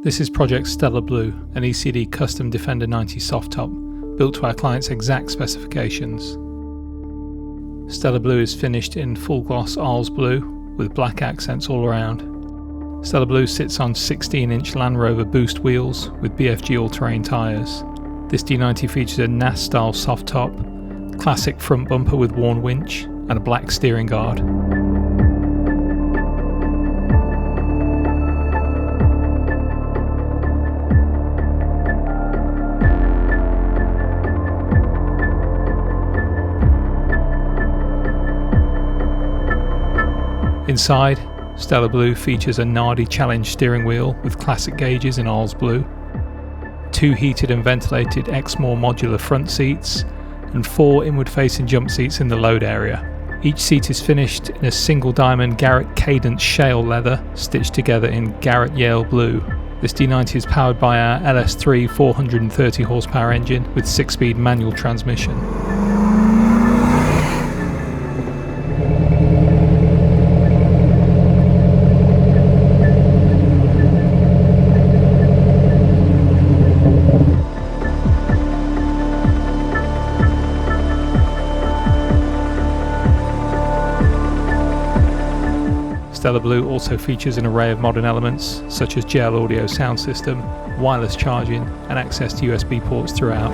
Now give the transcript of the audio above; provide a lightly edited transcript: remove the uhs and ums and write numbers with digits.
This is Project Stellar Blue, an E.C.D custom Defender 90 soft top, built to our client's exact specifications. Stellar Blue is finished in full gloss Arles blue with black accents all around. Stellar Blue sits on 16-inch Land Rover boost wheels with BFG all-terrain tyres. This D90 features a NAS style soft top, classic front bumper with worn winch, and a black steering guard. Inside, Stellar Blue features a Nardi Challenge steering wheel with classic gauges in Arles blue, 2 heated and ventilated Exmore modular front seats, and 4 inward-facing jump seats in the load area. Each seat is finished in a single diamond Garrett Cadence shale leather stitched together in Garrett Yale blue. This D90 is powered by our LS3 430 horsepower engine with 6-speed manual transmission. Stellar Blue also features an array of modern elements such as JL audio sound system, wireless charging and access to USB ports throughout.